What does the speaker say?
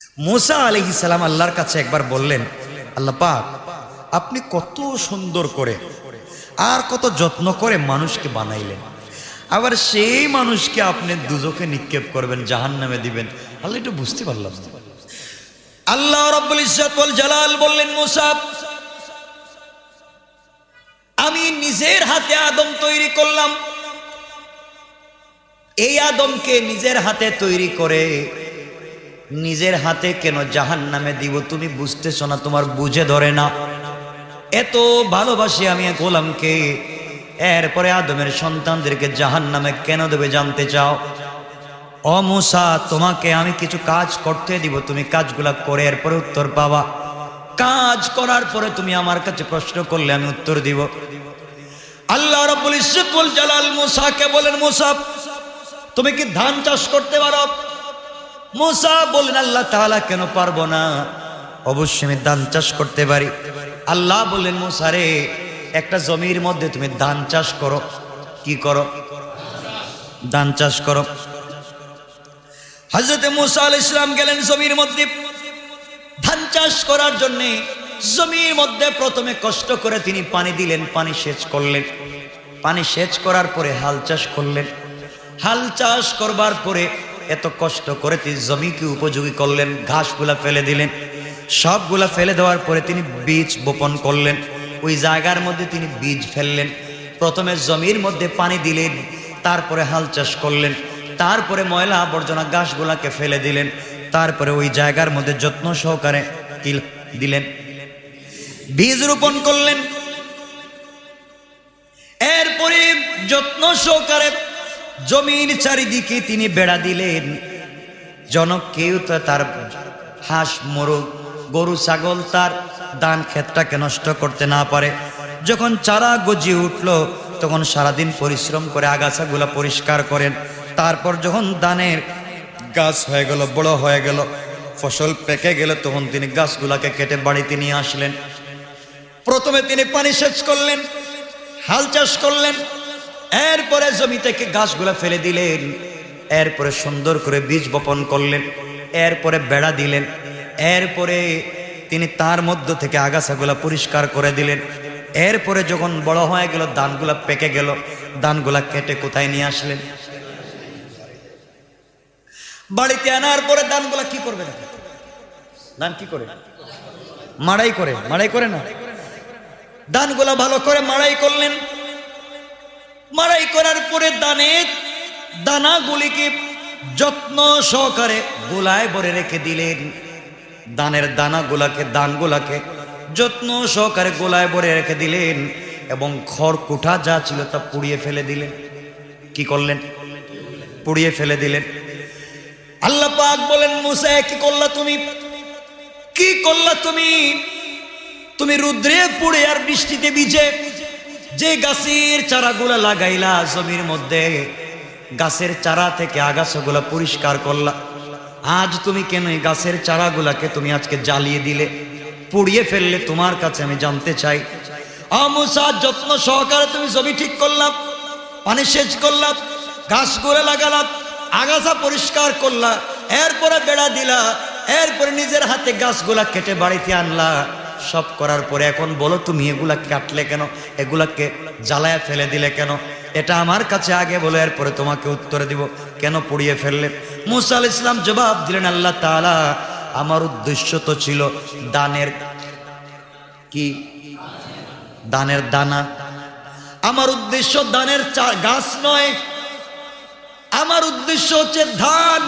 मूसा आलैहिस सालाम আল্লাহর কাছে একবার বললেন, আল্লাহ পাক আপনি কত সুন্দর করে আর কত যত্ন করে মানুষকে বানাইলেন, আবার সেই মানুষকে আপনি দুজকে নিক্ষেপ করবেন, জাহান্নামে দিবেন। আল্লাহ একটু বুঝতে পারলাম না। আল্লাহ রাব্বুল ইজ্জত ওয়াল জালাল বললেন, মুসা আমি নিজের হাতে আদম তৈরি করলাম, এই আদমকে নিজের হাতে তৈরি করে নিজের হাতে কেন জাহান্নামে দিব? তুমি বুঝতেছ না, তোমার বুঝে ধরে না। এত ভালোবাসি আমি এক গোলামকে, এরপরে আদমের সন্তানদেরকে জাহান্নামে কেন দেবে জানতে চাও? ও মুসা, তোমাকে আমি কিছু কাজ করতে দিব, তুমি কাজগুলা করে এরপরে উত্তর পাবা। কাজ করার পরে তুমি আমার কাছে প্রশ্ন করলে আমি উত্তর দিব। আল্লাহ রাব্বুল ইজ্জত ওয়াল জালাল মুসাকে বলেন, মুসা তুমি কি ধান চাষ করতে পারো? মুসা বলেন, আল্লাহ তাআলা কেন পারবো না, অবশ্যই আমি ধান চাষ করতে পারি। আল্লাহ বললেন, মুসা রে একটা জমির মধ্যে তুমি ধান চাষ করো। কি করো? ধান চাষ করো। হযরত মুসা আলাইহিস সালাম গেলেন জমির মধ্যে ধান চাষ করার জন্য। জমির মধ্যে প্রথমে কষ্ট করে তিনি পানি দিলেন, পানি সেচ করলেন, পানি সেচ করার পরে হাল চাষ করলেন। হাল চাষ করবার পরে এত কষ্ট করে তিনি জমিকে উপযোগী করলেন, ঘাসগুলা ফেলে দিলেন। সবগুলা ফেলে দেওয়ার পরে তিনি বীজ বপন করলেন, ওই জায়গার মধ্যে তিনি বীজ ফেললেন। প্রথমে জমির মধ্যে পানি দিলেন, তারপরে হাল চাষ করলেন, তারপরে ময়লা আবর্জনা ঘাসগুলাকে ফেলে দিলেন, তারপরে ওই জায়গার মধ্যে যত্ন সহকারে দিলেন, বীজ রোপণ করলেন। এরপরে যত্ন সহকারে জমির চারিদিকে তিনি বেড়া দিলেন, যেন কেউ তো তার হাঁস মোরগ গরু ছাগল তার ধান ক্ষেতটাকে নষ্ট করতে না পারে। যখন চারা গজিয়ে উঠলো তখন সারাদিন পরিশ্রম করে আগাছাগুলা পরিষ্কার করেন। তারপর যখন ধানের গাছ হয়ে গেল, বড় হয়ে গেল, ফসল পেকে গেল, তখন তিনি গাছগুলাকে কেটে বাড়িতে নিয়ে আসলেন। প্রথমে তিনি পানি সেচ করলেন, হাল চাষ করলেন, এরপরে জমি থেকে গাছগুলা ফেলে দিলেন, এরপরে সুন্দর করে বীজ বপন করলেন, এরপরে বেড়া দিলেন, এরপরে তিনি তার মধ্য থেকে আগাছাগুলা পরিষ্কার করে দিলেন। এরপরে যখন বড় হয়ে গেল, ধানগুলা পেকে গেল, ধানগুলা কেটে কোথায় নিয়ে আসলেন? বাড়িতে আনার পরে ধানগুলা কি করবেন? ধান কি করে? মাড়াই করে। মাড়াই করে না, ধানগুলা ভালো করে মাড়াই করলেন। মাড়াই করার পরে ধানের দানাগুলিকে যত্ন সহকারে গোলায় ভরে রেখে দিলেন। ধানের দানগুলাকে যত্ন সহকারে গোলায় ভরে রেখে দিলেন এবং খড়কুটা যা ছিল তা পুড়িয়ে ফেলে দিলেন। কি করলেন? পুড়িয়ে ফেলে দিলেন। আল্লাহ পাক বলেন, মুসা কি করলা তুমি? কি করলা তুমি? তুমি রুদ্রে পুড়ে আর বৃষ্টিতে ভিজে যে গাছের চারাগুলা লাগাইলা জমির মধ্যে, গাছের চারা থেকে আগাছাগুলা পরিষ্কার করলা, আজ তুমি কেন এই গাছের চারাগুলাকে তুমি আজকে জ্বালিয়ে দিলে, পুড়িয়ে ফেললে? তোমার কাছে আমি জানতে চাই। মুসা যত্ন সহকারে তুমি জমি ঠিক করলাম, পানি সেচ করলাম, ঘাসগুলা লাগালাম, আগাছা পরিষ্কার করলা, এরপরে বেড়া দিলা, এরপরে নিজের হাতে গাছগুলা কেটে বাড়িতে আনলা। সব করার পরে এখন বলো তুমি এগুলা কাটলে কেন, এগুলাকে জ্বালায় ফেলে দিলে কেন? এটা আমার কাছে আগে বলো, এরপরে তোমাকে উত্তর দিব কেন পুড়িয়ে ফেললে। মুসা আলাইহিস সালাম জবাব দিলেন, আল্লাহ তাআলা আমার উদ্দেশ্য তো ছিল দানের কি? দানের দানা। আমার উদ্দেশ্য দানের গাছ নয়, আমার উদ্দেশ্য হচ্ছে ধান।